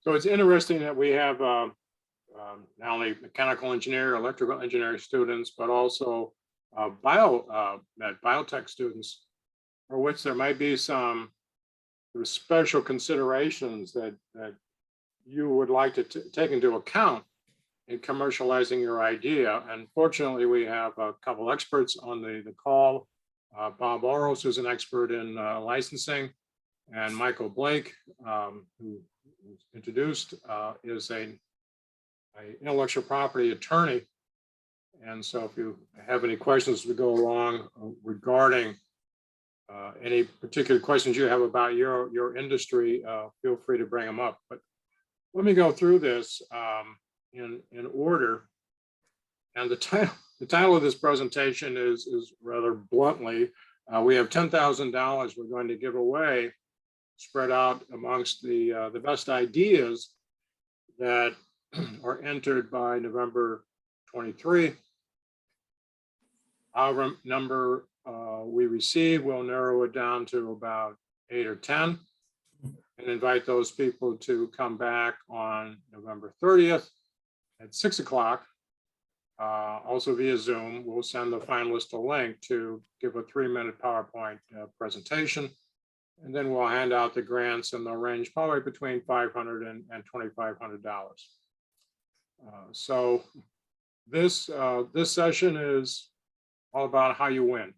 So it's interesting that we have not only mechanical engineer, electrical engineering students, but also biotech students, for which there might be some special considerations that you would like to take into account in commercializing your idea. And fortunately, we have a couple experts on the call. Bob Oros, who's an expert in licensing, and Michael Blake, who was introduced, is an intellectual property attorney. And so if you have any questions as we go along regarding any particular questions you have about your industry, feel free to bring them up. But let me go through this in order. And the title of this presentation is rather bluntly, we have $10,000 we're going to give away, spread out amongst the best ideas that are entered by November 23. However number we receive, we'll narrow it down to about 8 or 10 and invite those people to come back on November 30th at 6 o'clock. Also via Zoom. We'll send the finalist a link to give a 3-minute PowerPoint presentation. And then we'll hand out the grants, and they'll range probably between $500 and $2,500. So this session is all about how you win.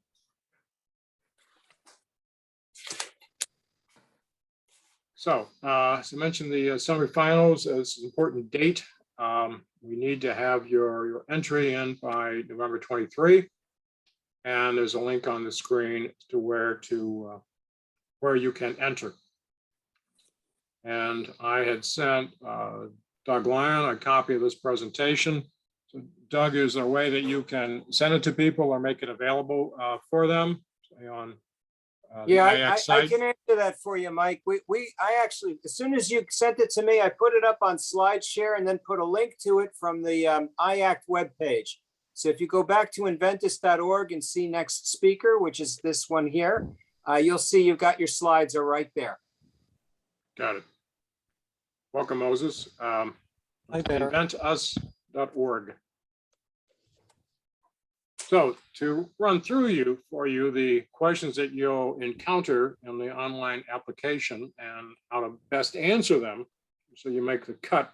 So as I mentioned, the semifinals is an important date. We need to have your entry in by November 23. And there's a link on the screen to where you can enter. And I had sent Doug Lyon a copy of this presentation. So Doug, is there a way that you can send it to people or make it available for them, say on yeah, I can answer that for you, Mike. I actually, as soon as you sent it to me, I put it up on SlideShare and then put a link to it from the IACT webpage. So if you go back to inventus.org and see next speaker, which is this one here, you'll see you've got your slides are right there. Got it. Welcome, Moses. Inventus.org. So to run through for you the questions that you'll encounter in the online application and how to best answer them so you make the cut.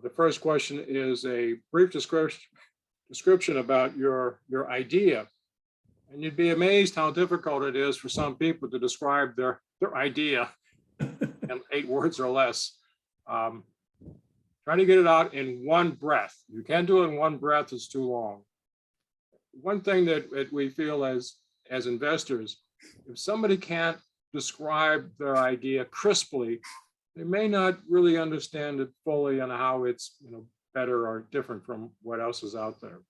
The first question is a brief description about your idea. And you'd be amazed how difficult it is for some people to describe their idea in 8 words or less. Try to get it out in one breath. You can't do it in one breath, it's too long. One thing that we feel as investors, if somebody can't describe their idea crisply, they may not really understand it fully and how it's better or different from what else is out there.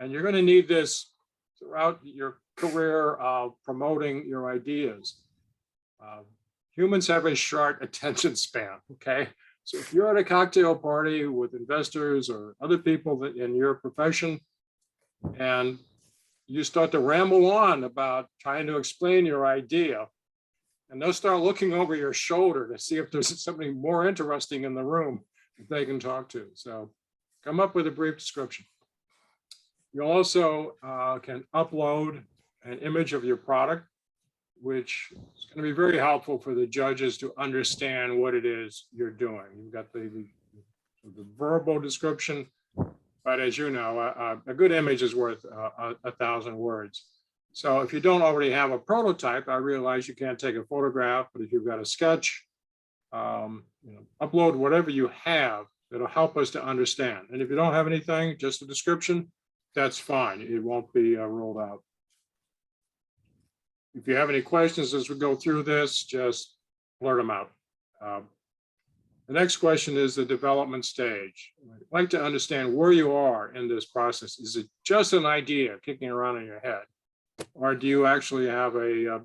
And you're going to need this throughout your career of promoting your ideas. Humans have a short attention span, okay? So if you're at a cocktail party with investors or other people that in your profession, and you start to ramble on about trying to explain your idea, and they'll start looking over your shoulder to see if there's something more interesting in the room that they can talk to. So come up with a brief description. You also can upload an image of your product, which is going to be very helpful for the judges to understand what it is you're doing. You've got the verbal description, but as you know, a good image is worth 1,000 words. So if you don't already have a prototype, I realize you can't take a photograph, but if you've got a sketch, upload whatever you have that'll help us to understand. And if you don't have anything, just a description, that's fine. It won't be rolled out. If you have any questions as we go through this, just blurt them out. The next question is the development stage. I'd like to understand where you are in this process. Is it just an idea kicking around in your head? Or do you actually have a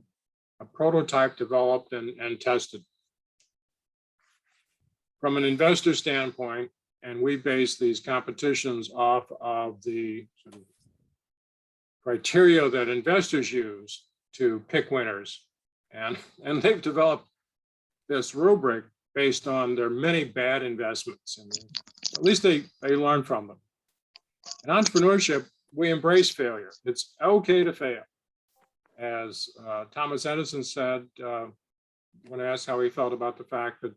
prototype developed and tested? From an investor standpoint, and we base these competitions off of the sort of criteria that investors use to pick winners. And they've developed this rubric based on their many bad investments. And at least they learn from them. In entrepreneurship, we embrace failure. It's okay to fail. As Thomas Edison said, when asked how he felt about the fact that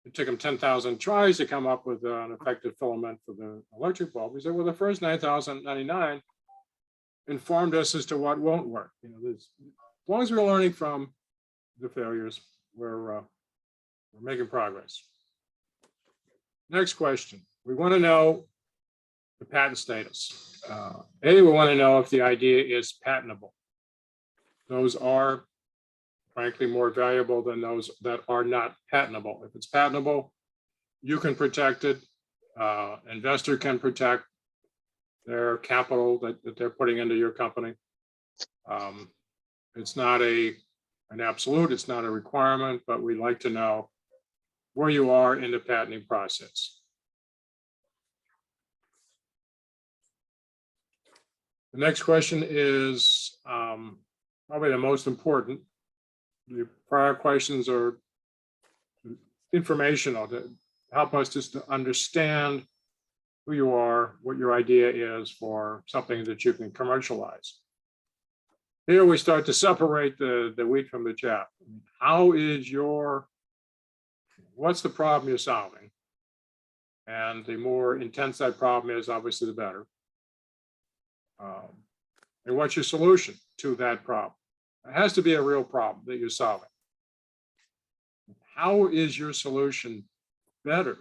it took him 10,000 tries to come up with an effective filament for the electric bulb, he said, well, the first 9,099 informed us as to what won't work. You know, as long as we're learning from the failures, we're making progress. Next question. We want to know the patent status. We want to know if the idea is patentable. Those are, frankly, more valuable than those that are not patentable. If it's patentable, you can protect it. Investor can protect their capital that they're putting into your company. It's not an absolute, it's not a requirement, but we'd like to know where you are in the patenting process. The next question is probably the most important. The prior questions are informational to help us just to understand who you are, what your idea is for something that you can commercialize. Here we start to separate the wheat from the chaff. What's the problem you're solving? And the more intense that problem is, obviously, the better. And what's your solution to that problem? It has to be a real problem that you're solving. How is your solution better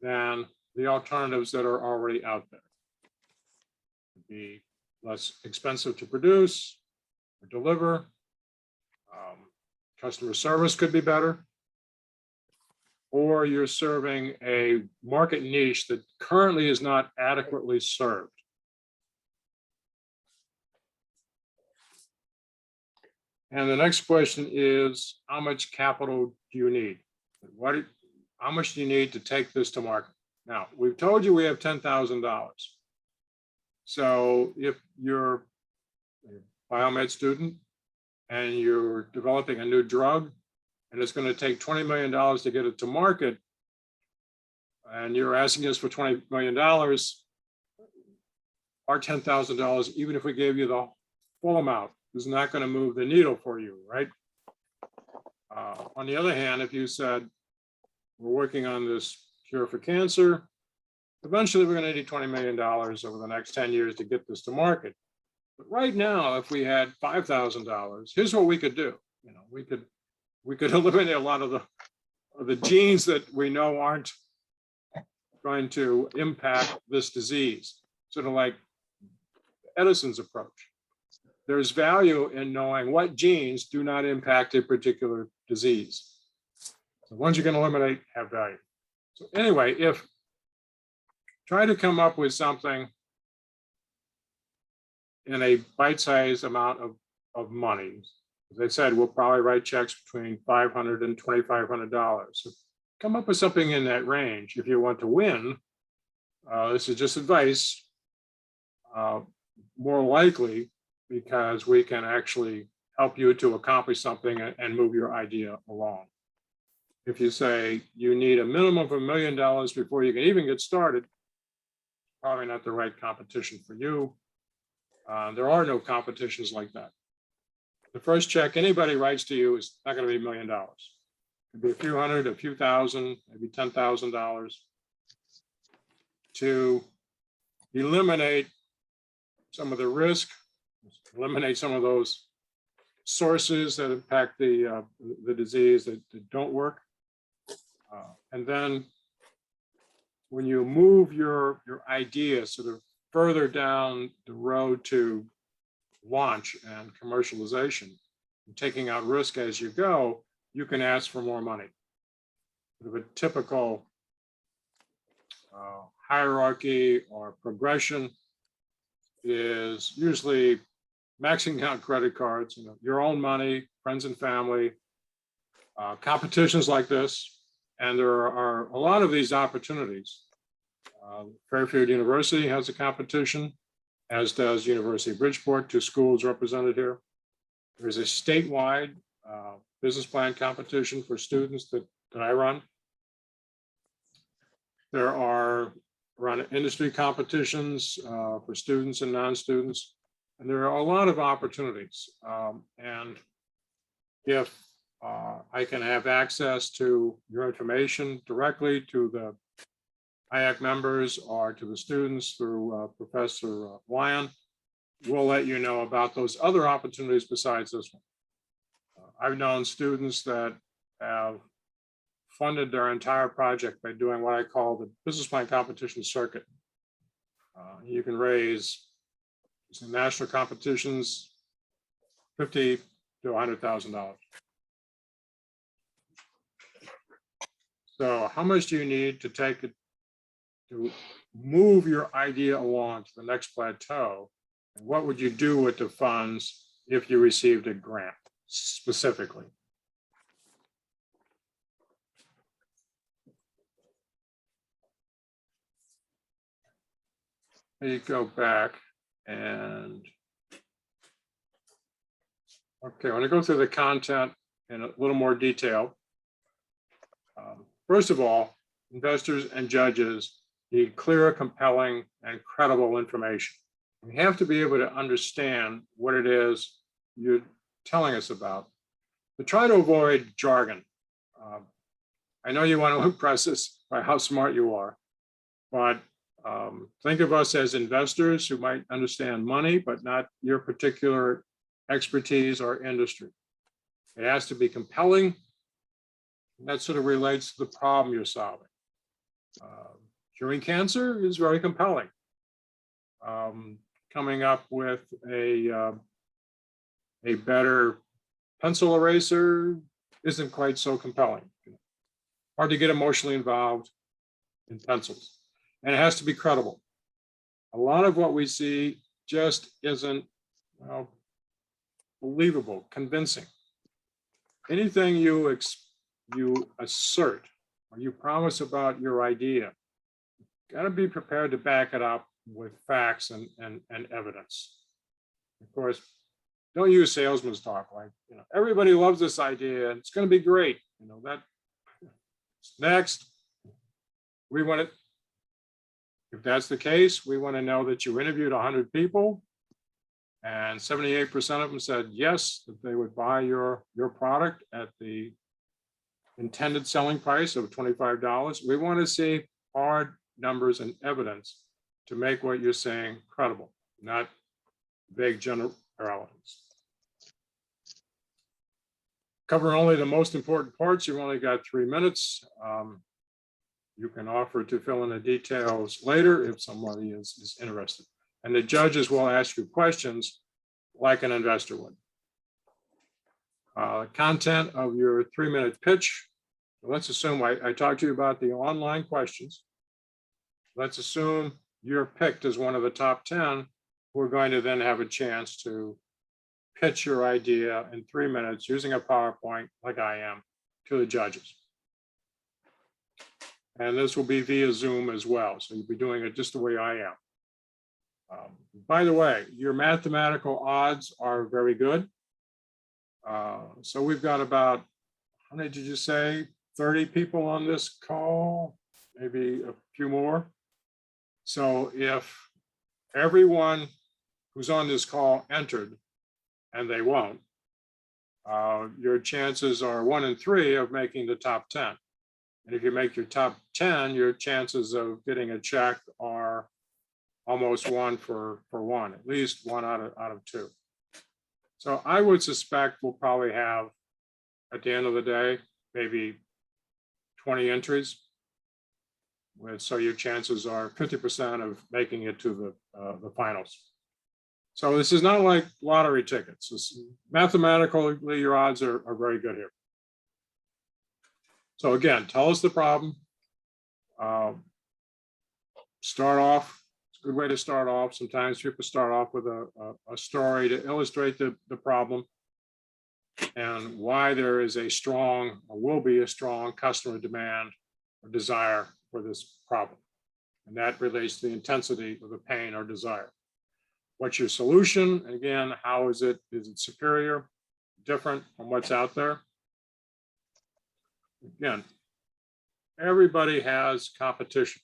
than the alternatives that are already out there? It'd be less expensive to produce or deliver. Customer service could be better. Or you're serving a market niche that currently is not adequately served. And the next question is, how much capital do you need? How much do you need to take this to market? Now, we've told you we have $10,000. So if you're a biomed student and you're developing a new drug and it's going to take $20 million to get it to market, and you're asking us for $20 million, our $10,000, even if we gave you the full amount, is not going to move the needle for you, right? On the other hand, if you said, we're working on this cure for cancer, eventually we're going to need $20 million over the next 10 years to get this to market. But right now, if we had $5,000, here's what we could do. You know, we could eliminate a lot of the genes that we know aren't going to impact this disease, sort of like Edison's approach. There's value in knowing what genes do not impact a particular disease. The ones you can eliminate have value. So anyway, try to come up with something in a bite-sized amount of money. As I said, we'll probably write checks between $500 and $2,500. So come up with something in that range. If you want to win, this is just advice, more likely, because we can actually help you to accomplish something and move your idea along. If you say you need a minimum of $1 million before you can even get started, probably not the right competition for you. There are no competitions like that. The first check anybody writes to you is not going to be $1 million. It could be a few hundred, a few thousand, maybe $10,000 to eliminate some of the risk, eliminate some of those sources that impact the disease that don't work. And then when you move your idea sort of further down the road to launch and commercialization, and taking out risk as you go, you can ask for more money. Sort of a typical hierarchy or progression is usually maxing out credit cards, your own money, friends and family, competitions like this. And there are a lot of these opportunities. Fairfield University has a competition, as does University of Bridgeport, 2 schools represented here. There's a statewide business plan competition for students that that I run. There are run industry competitions for students and non-students, and there are a lot of opportunities. And if I can have access to your information directly to the IAC members or to the students through Professor Lyon, we'll let you know about those other opportunities besides this one. I've known students that have funded their entire project by doing what I call the business plan competition circuit. You can raise in national competitions $50,000 to $100,000. So how much do you need to take it to move your idea along to the next plateau? And what would you do with the funds if you received a grant specifically? You go back and okay, I want to go through the content in a little more detail. First of all, investors and judges need clear, compelling, and credible information. We have to be able to understand what it is you're telling us about. But try to avoid jargon. I know you want to impress us by how smart you are, but think of us as investors who might understand money, but not your particular expertise or industry. It has to be compelling. And that sort of relates to the problem you're solving. Curing cancer is very compelling. Coming up with a better pencil eraser isn't quite so compelling. Hard to get emotionally involved in pencils. And it has to be credible. A lot of what we see just isn't believable, convincing. Anything you assert or you promise about your idea, got to be prepared to back it up with facts and evidence. Of course, don't use salesman's talk like, everybody loves this idea and it's going to be great. That next, we want to, if that's the case, we want to know that you interviewed 100 people and 78% of them said yes, that they would buy your product at the intended selling price of $25. We want to see hard numbers and evidence to make what you're saying credible, not vague generalities. Cover only the most important parts. You've only got 3 minutes. You can offer to fill in the details later if somebody is interested. And the judges will ask you questions like an investor would. Content of your 3-minute pitch. Let's assume I talked to you about the online questions. Let's assume you're picked as one of the top 10. We're going to then have a chance to pitch your idea in 3 minutes using a PowerPoint like I am to the judges. And this will be via Zoom as well. So you'll be doing it just the way I am. By the way, your mathematical odds are very good. So we've got about, how many did you say? 30 people on this call, maybe a few more. So if everyone who's on this call entered, and they won't, your chances are 1 in 3 of making the top 10. And if you make your top 10, your chances of getting a check are almost 1 for 1, at least 1 out of 2. So I would suspect we'll probably have, at the end of the day, maybe 20 entries. So your chances are 50% of making it to the finals. So this is not like lottery tickets. Mathematically, your odds are very good here. So again, tell us the problem. Start off. It's a good way to start off. Sometimes people start off with a story to illustrate the problem and why there is a strong, or will be a strong customer demand or desire for this problem. And that relates to the intensity of the pain or desire. What's your solution? And again, how is it superior, different from what's out there? Again, everybody has competition.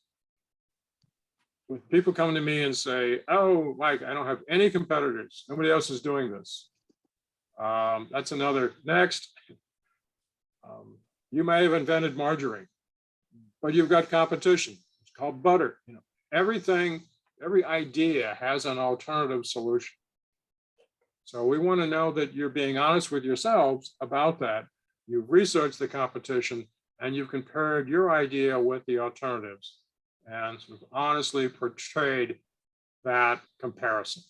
When people come to me and say, oh, Mike, I don't have any competitors. Nobody else is doing this. That's another next. You may have invented margarine, but you've got competition. It's called butter. You know, everything, every idea has an alternative solution. So we want to know that you're being honest with yourselves about that. You've researched the competition and you've compared your idea with the alternatives and sort of honestly portrayed that comparison.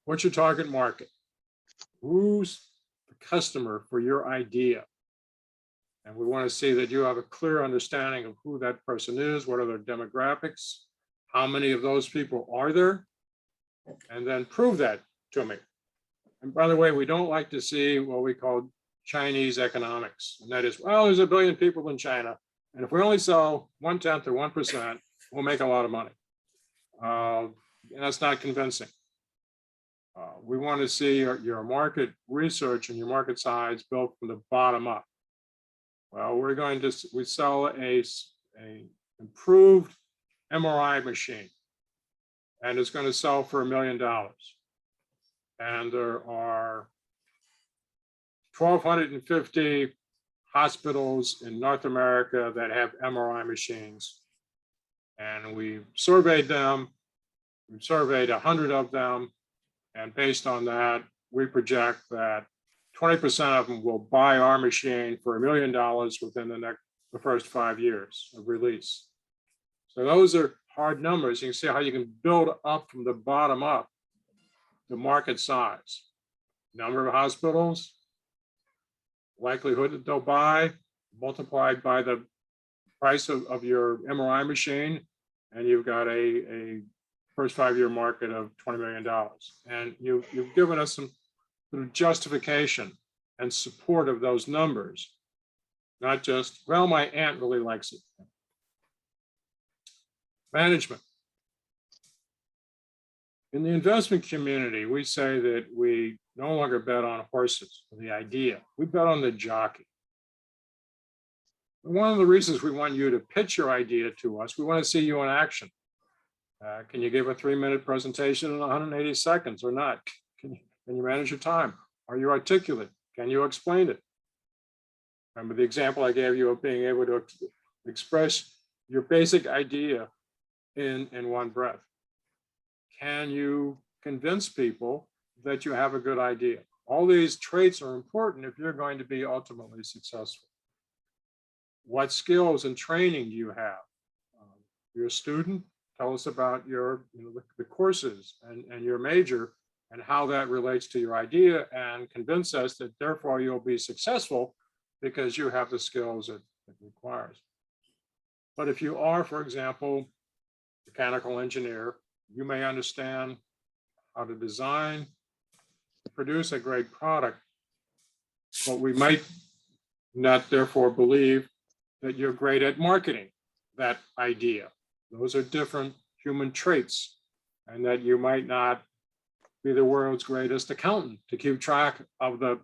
What's your target market? Who's the customer for your idea? And we want to see that you have a clear understanding of who that person is, what are their demographics, how many of those people are there, and then prove that to me. And by the way, we don't like to see what we call Chinese economics. And that is, well, there's 1 billion people in China. And if we only sell 1/10 or 1%, we'll make a lot of money. And that's not convincing. We want to see your market research and your market size built from the bottom up. Well, we sell a improved MRI machine, and it's going to sell for $1 million. And there are 1,250 hospitals in North America that have MRI machines. And we surveyed them. We surveyed 100 of them. And based on that, we project that 20% of them will buy our machine for $1 million within the first 5 years of release. So those are hard numbers. You can see how you can build up from the bottom up the market size, number of hospitals, likelihood that they'll buy, multiplied by the price of your MRI machine, and you've got a first 5-year market of $20 million. And you've given us some sort of justification and support of those numbers, not just, well, my aunt really likes it. Management. In the investment community, we say that we no longer bet on horses, the idea. We bet on the jockey. One of the reasons we want you to pitch your idea to us, we want to see you in action. Can you give a 3-minute presentation in 180 seconds or not? Can you manage your time? Are you articulate? Can you explain it? Remember the example I gave you of being able to express your basic idea in one breath. Can you convince people that you have a good idea? All these traits are important if you're going to be ultimately successful. What skills and training do you have? You're a student. Tell us about the courses and your major and how that relates to your idea, and convince us that therefore you'll be successful because you have the skills it requires. But if you are, for example, a mechanical engineer, you may understand how to design, produce a great product, but we might not therefore believe that you're great at marketing that idea. Those are different human traits, and that you might not be the world's greatest accountant to keep track of the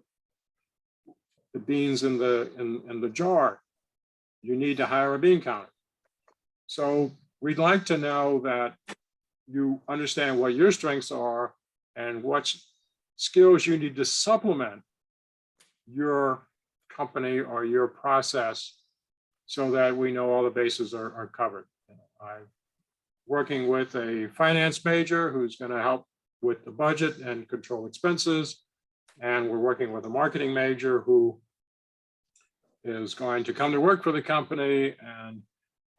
beans in the jar. You need to hire a bean counter. So we'd like to know that you understand what your strengths are and what skills you need to supplement your company or your process so that we know all the bases are covered. I'm working with a finance major who's going to help with the budget and control expenses. And we're working with a marketing major who is going to come to work for the company and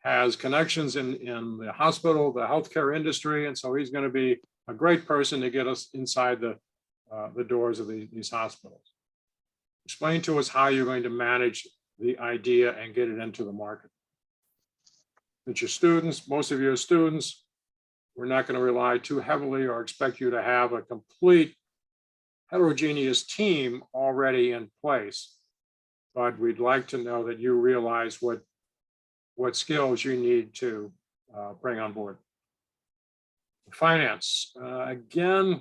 has connections in the hospital, the healthcare industry. And so he's going to be a great person to get us inside the doors of these hospitals. Explain to us how you're going to manage the idea and get it into the market. That your students, most of your students, we're not going to rely too heavily or expect you to have a complete heterogeneous team already in place, but we'd like to know that you realize what skills you need to bring on board. Finance, again,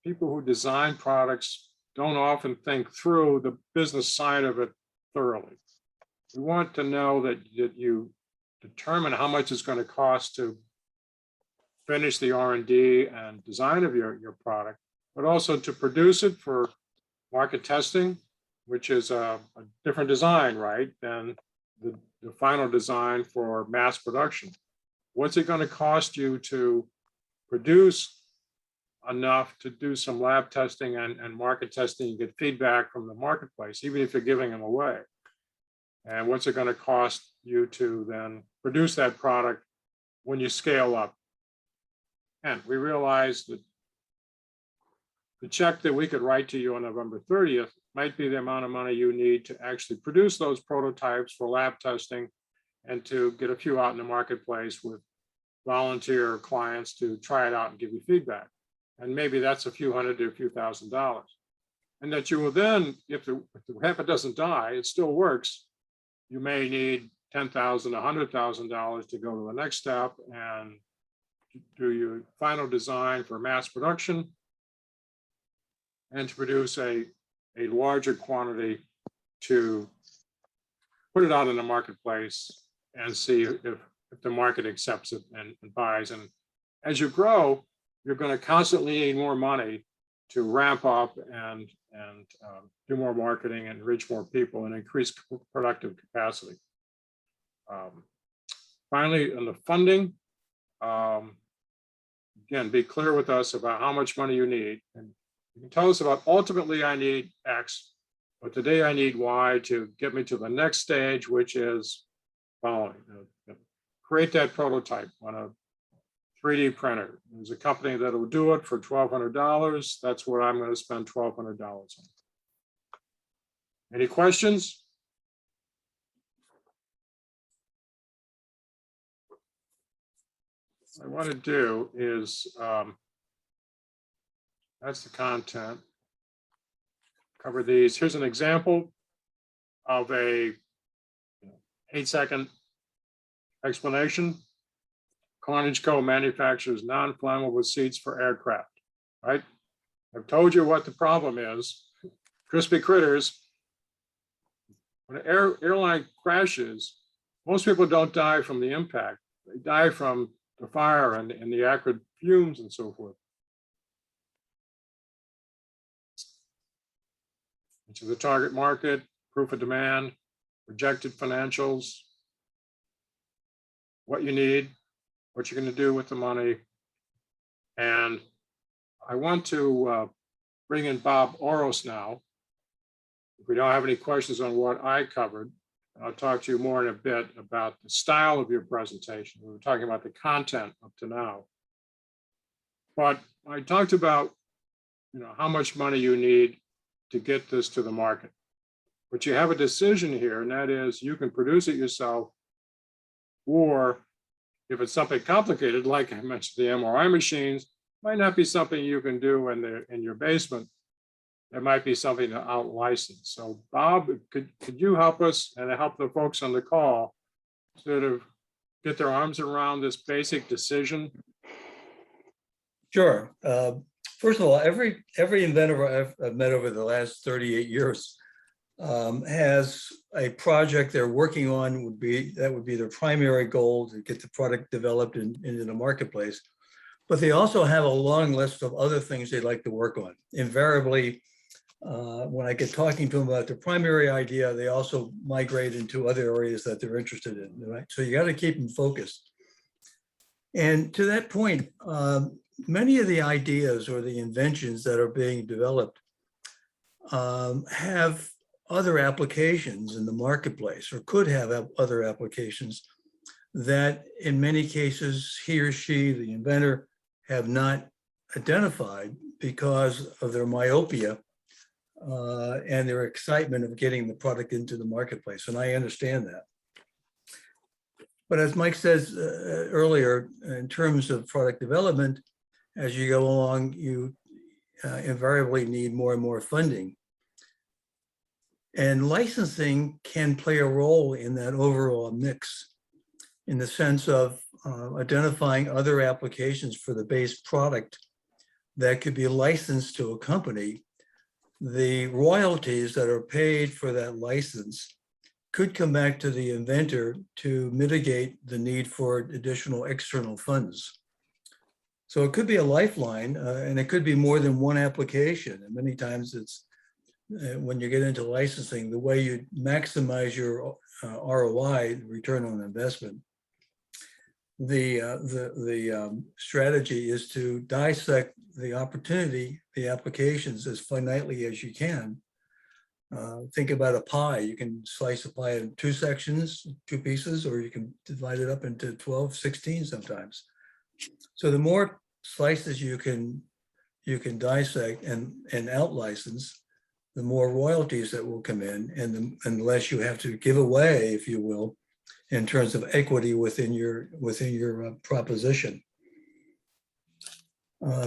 people who design products don't often think through the business side of it thoroughly. we want to know that you determine how much it's going to cost to finish the R&D and design of your product, but also to produce it for market testing, which is a different design, right, than the final design for mass production. What's it going to cost you to produce enough to do some lab testing and market testing and get feedback from the marketplace, even if you're giving them away? And what's it going to cost you to then produce that product when you scale up? And we realized that the check that we could write to you on November 30th might be the amount of money you need to actually produce those prototypes for lab testing and to get a few out in the marketplace with volunteer clients to try it out and give you feedback. And maybe that's a few hundred to a few $1,000s. And that you will then, if the habit doesn't die, it still works, you may need $10,000, $100,000 to go to the next step and do your final design for mass production and to produce a larger quantity to put it out in the marketplace and see if the market accepts it and buys. And as you grow, you're going to constantly need more money to ramp up and do more marketing and reach more people and increase productive capacity. Finally, on the funding, again, be clear with us about how much money you need. And you can tell us about ultimately I need X, but today I need Y to get me to the next stage, which is following. Create that prototype on a 3D printer. There's a company that will do it for $1,200. That's what I'm going to spend $1,200 on. Any questions? What I want to do is, that's the content. Cover these. Here's an example of a 8-second explanation. Carnage Co. manufactures non-flammable seats for aircraft, right? I've told you what the problem is. Crispy critters. When an airline crashes, most people don't die from the impact. They die from the fire and the acrid fumes and so forth. Which is the target market, proof of demand, projected financials, what you need, what you're going to do with the money. And I want to bring in Bob Oros now. If we don't have any questions on what I covered, I'll talk to you more in a bit about the style of your presentation. We were talking about the content up to now. But I talked about, how much money you need to get this to the market. But you have a decision here, and that is you can produce it yourself, or if it's something complicated, like I mentioned, the MRI machines, might not be something you can do in your basement. There might be something to out-license. So Bob, could you help us and help the folks on the call sort of get their arms around this basic decision? Sure. First of all, every inventor I've met over the last 38 years has a project they're working on. That would be their primary goal, to get the product developed into the marketplace. But they also have a long list of other things they'd like to work on. Invariably, when I get talking to them about their primary idea, they also migrate into other areas that they're interested in, right? So you got to keep them focused. And to that point, many of the ideas or the inventions that are being developed have other applications in the marketplace, or could have other applications that in many cases he or she, the inventor, have not identified because of their myopia and their excitement of getting the product into the marketplace. And I understand that. But as Mike says earlier, in terms of product development, as you go along, you invariably need more and more funding. And licensing can play a role in that overall mix, in the sense of identifying other applications for the base product that could be licensed to a company. The royalties that are paid for that license could come back to the inventor to mitigate the need for additional external funds. So it could be a lifeline, and it could be more than one application. And many times it's, when you get into licensing, the way you maximize your ROI, return on investment, the strategy is to dissect the opportunity, the applications as finitely as you can. Think about a pie. You can slice a pie in two sections, two pieces, or you can divide it up into 12, 16 sometimes. So the more slices you can dissect and out license, the more royalties that will come in, and the less you have to give away, if you will, in terms of equity within your proposition.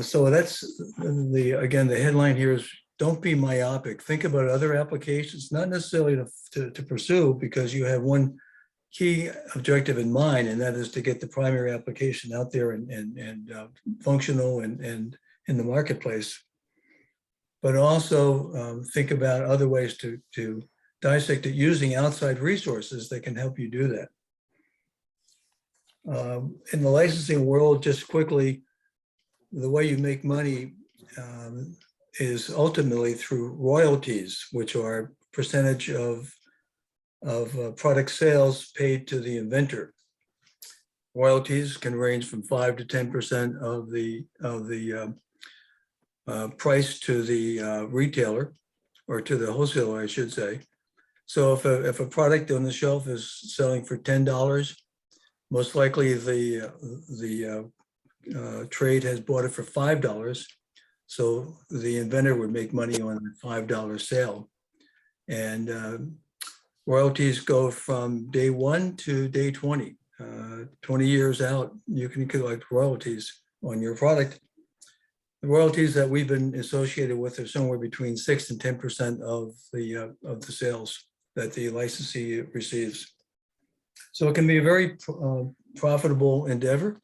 So that's again, the headline here is, don't be myopic. Think about other applications, not necessarily to pursue, because you have one key objective in mind, and that is to get the primary application out there and functional and in the marketplace. But also think about other ways to dissect it using outside resources that can help you do that. In the licensing world, just quickly, the way you make money is ultimately through royalties, which are percentage of product sales paid to the inventor. Royalties can range from 5 to 10% of the price to the retailer, or to the wholesaler, I should say. So if a product on the shelf is selling for $10, most likely the trade has bought it for $5. So the inventor would make money on the $5 sale. And royalties go from day 1 to day 20. 20 years out, you can collect royalties on your product. The royalties that we've been associated with are somewhere between 6 and 10% of the sales that the licensee receives. So it can be a very profitable endeavor.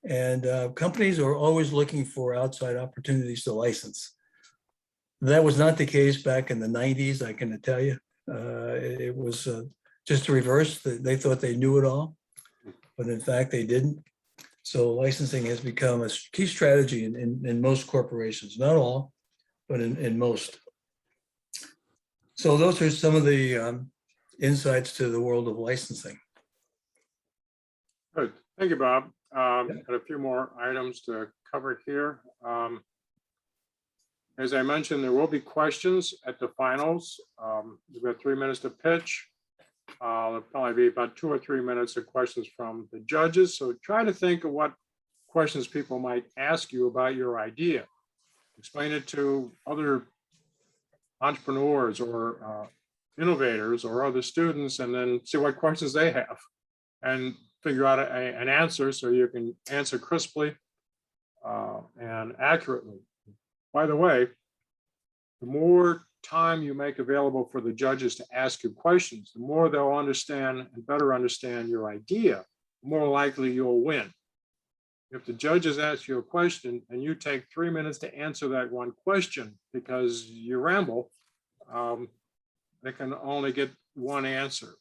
And companies are always looking for outside opportunities to license. That was not the case back in the 90s, I can tell you. It was just the reverse. They thought they knew it all, but in fact they didn't. So licensing has become a key strategy in most corporations, not all, but in most. So those are some of the insights to the world of licensing. Good. Thank you, Bob. Got a few more items to cover here. As I mentioned, there will be questions at the finals. We've got 3 minutes to pitch. There'll probably be about 2 or 3 minutes of questions from the judges. So try to think of what questions people might ask you about your idea. Explain it to other entrepreneurs or innovators or other students, and then see what questions they have, and figure out an answer so you can answer crisply and accurately. By the way, the more time you make available for the judges to ask you questions, the more they'll understand and better understand your idea, the more likely you'll win. If the judges ask you a question and you take 3 minutes to answer that one question because you ramble, they can only get one answer.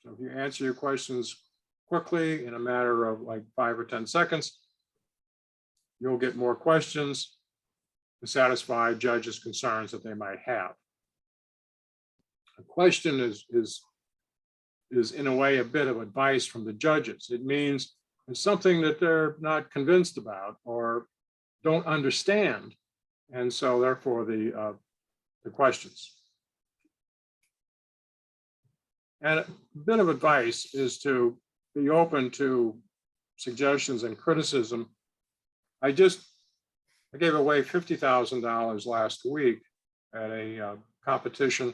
So if you answer your questions quickly in a matter of like 5 or 10 seconds, you'll get more questions to satisfy judges' concerns that they might have. A question is in a way a bit of advice from the judges. It means it's something that they're not convinced about or don't understand, and so therefore the questions. And a bit of advice is to be open to suggestions and criticism. I gave away $50,000 last week at a competition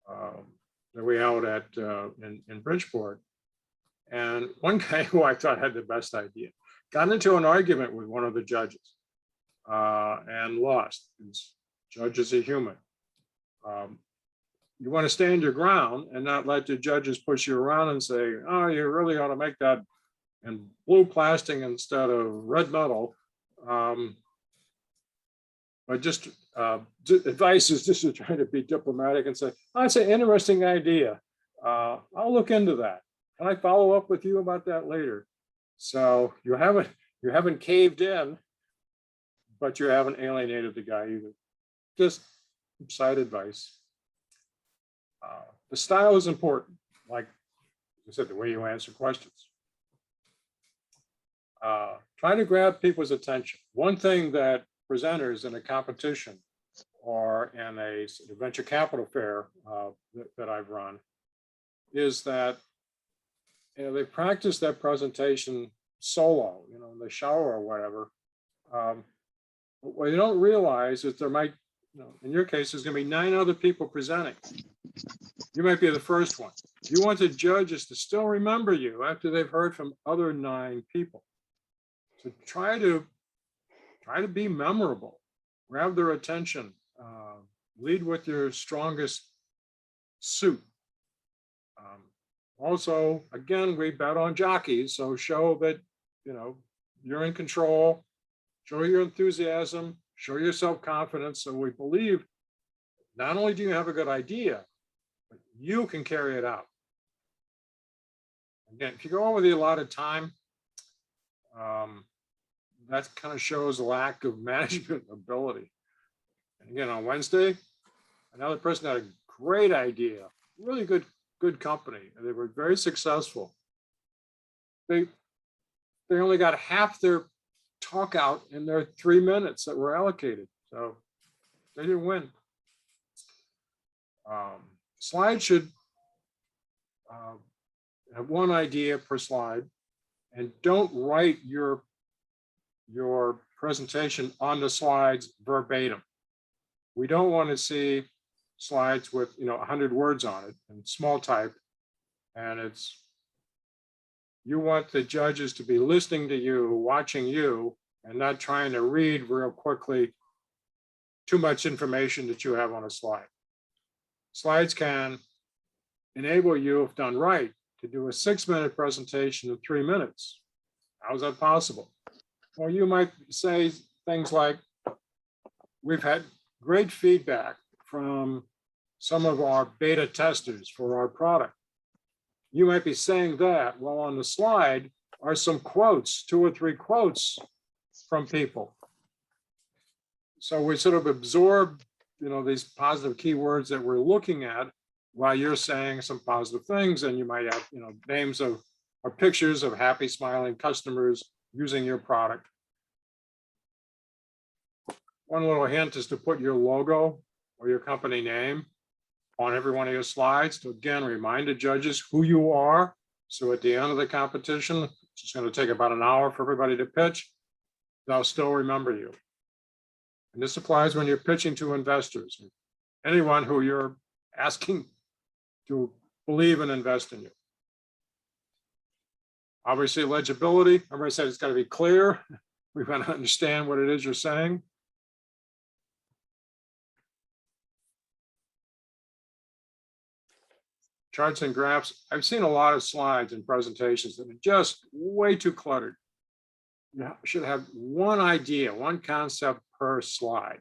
that we held at in Bridgeport. And one guy who I thought had the best idea got into an argument with one of the judges and lost. Judges are human. You want to stand your ground and not let the judges push you around and say, oh, you really ought to make that in blue plastic instead of red metal. But just advice is just to try to be diplomatic and say, oh, that's an interesting idea. I'll look into that. Can I follow up with you about that later? So you haven't caved in, but you haven't alienated the guy either. Just side advice. The style is important, like I said, the way you answer questions. Try to grab people's attention. One thing that presenters in a competition or in a venture capital fair that I've run is that they practice that presentation solo, in the shower or whatever. But what you don't realize is there might, in your case, there's going to be 9 other people presenting. You might be the first one. You want the judges to still remember you after they've heard from other 9 people. So try to be memorable, grab their attention, lead with your strongest suit. Also, again, we bet on jockeys, so show that you're in control, show your enthusiasm, show your self-confidence, so we believe not only do you have a good idea, but you can carry it out. Again, if you go over the allotted time, that kind of shows a lack of management ability. And again, on Wednesday, another person had a great idea, really good company, and they were very successful. They only got half their talk out in their 3 minutes that were allocated, so they didn't win. Slide should have 1 idea per slide, and don't write your presentation on the slides verbatim. We don't want to see slides with 100 words on it in small type, and you want the judges to be listening to you, watching you, and not trying to read real quickly too much information that you have on a slide. Slides can enable you, if done right, to do a 6-minute presentation in 3 minutes. How is that possible? Well, you might say things like, we've had great feedback from some of our beta testers for our product. You might be saying that, while on the slide are some quotes, 2 or 3 quotes from people. So we sort of absorb, these positive keywords that we're looking at while you're saying some positive things, and you might have, names of or pictures of happy, smiling customers using your product. One little hint is to put your logo or your company name on every one of your slides to, again, remind the judges who you are. So at the end of the competition, it's going to take about an hour for everybody to pitch, they'll still remember you. And this applies when you're pitching to investors, anyone who you're asking to believe and invest in you. Obviously, legibility, remember I said it's got to be clear. We want to understand what it is you're saying. Charts and graphs. I've seen a lot of slides and presentations that are just way too cluttered. You should have 1 idea, 1 concept per slide.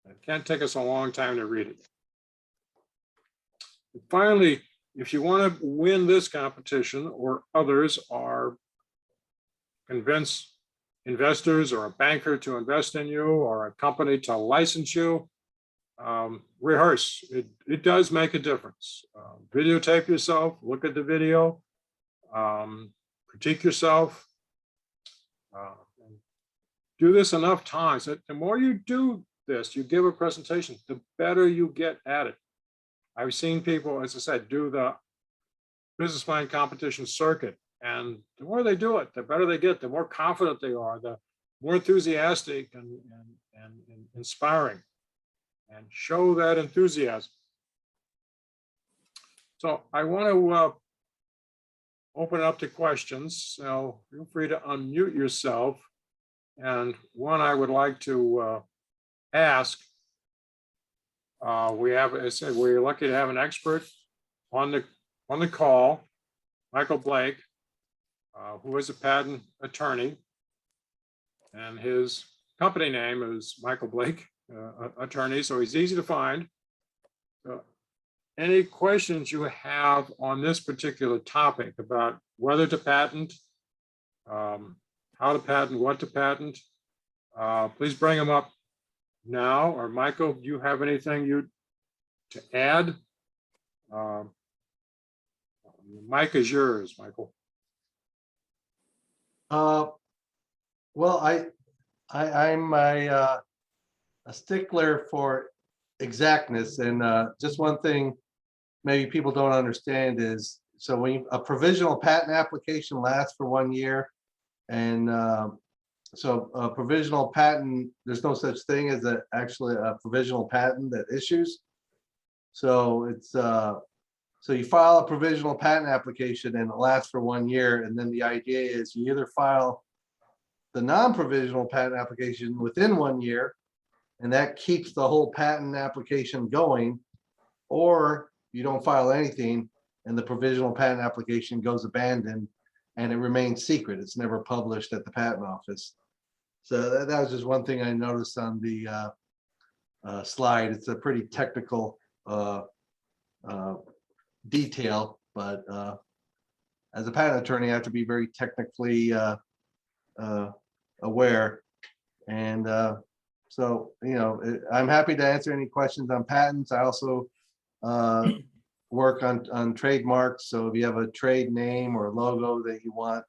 It can't take us a long time to read it. And finally, if you want to win this competition or others, or convince investors or a banker to invest in you or a company to license you, rehearse. It does make a difference. Videotape yourself, look at the video, critique yourself. Do this enough times that the more you do this, you give a presentation, the better you get at it. I've seen people, as I said, do the business plan competition circuit, and the more they do it, the better they get, the more confident they are, the more enthusiastic and inspiring, and show that enthusiasm. So I want to open it up to questions. So feel free to unmute yourself. And one I would like to ask, we have, as I said, we're lucky to have an expert on the call, Michael Blake, who is a patent attorney. And his company name is Michael Blake, attorney, so he's easy to find. Any questions you have on this particular topic about whether to patent, how to patent, what to patent, please bring them up now. Or Michael, do you have anything to add? Mic is yours, Michael. Well, I'm a stickler for exactness, and just one thing maybe people don't understand is, so when a provisional patent application lasts for 1 year, and so a provisional patent, there's no such thing as actually a provisional patent that issues. So it's so you file a provisional patent application and it lasts for 1 year, and then the idea is you either file the non-provisional patent application within 1 year, and that keeps the whole patent application going, or you don't file anything and the provisional patent application goes abandoned and it remains secret. It's never published at the patent office. So that was just one thing I noticed on the slide. It's a pretty technical detail, but as a patent attorney, I have to be very technically aware. And so, you know, I'm happy to answer any questions on patents. I also work on trademarks. So if you have a trade name or logo that you want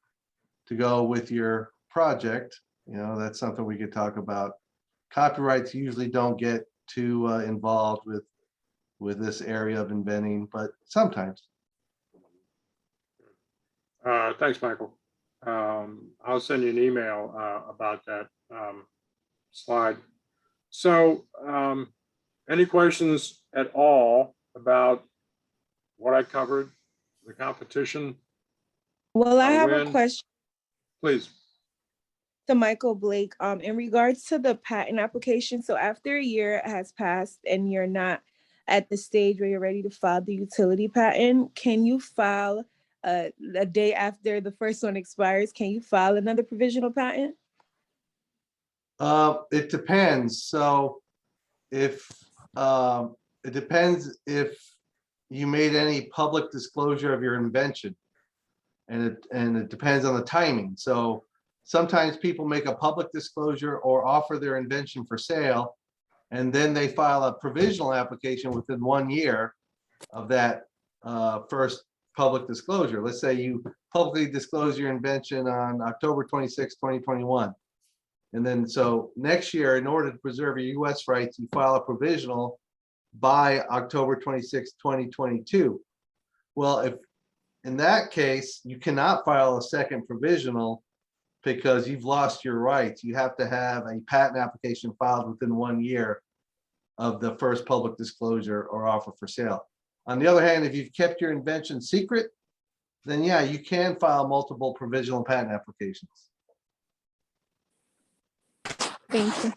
to go with your project, you know, that's something we could talk about. Copyrights usually don't get too involved with this area of inventing, but sometimes. Thanks, Michael. I'll send you an email about that slide. So any questions at all about what I covered, the competition? Well, I have a question Please. to Michael Blake in regards to the patent application. So after a year has passed and you're not at the stage where you're ready to file the utility patent, can you file a day after the first one expires? Can you file another provisional patent? It depends. So if it depends if you made any public disclosure of your invention, and it depends on the timing. So sometimes people make a public disclosure or offer their invention for sale, and then they file a provisional application within 1 year of that first public disclosure. Let's say you publicly disclose your invention on October 26, 2021. And then so next year, in order to preserve your US rights, you file a provisional by October 26, 2022. Well, if in that case, you cannot file a second provisional because you've lost your rights. You have to have a patent application filed within 1 year of the first public disclosure or offer for sale. On the other hand, if you've kept your invention secret, then yeah, you can file multiple provisional patent applications. Thank you.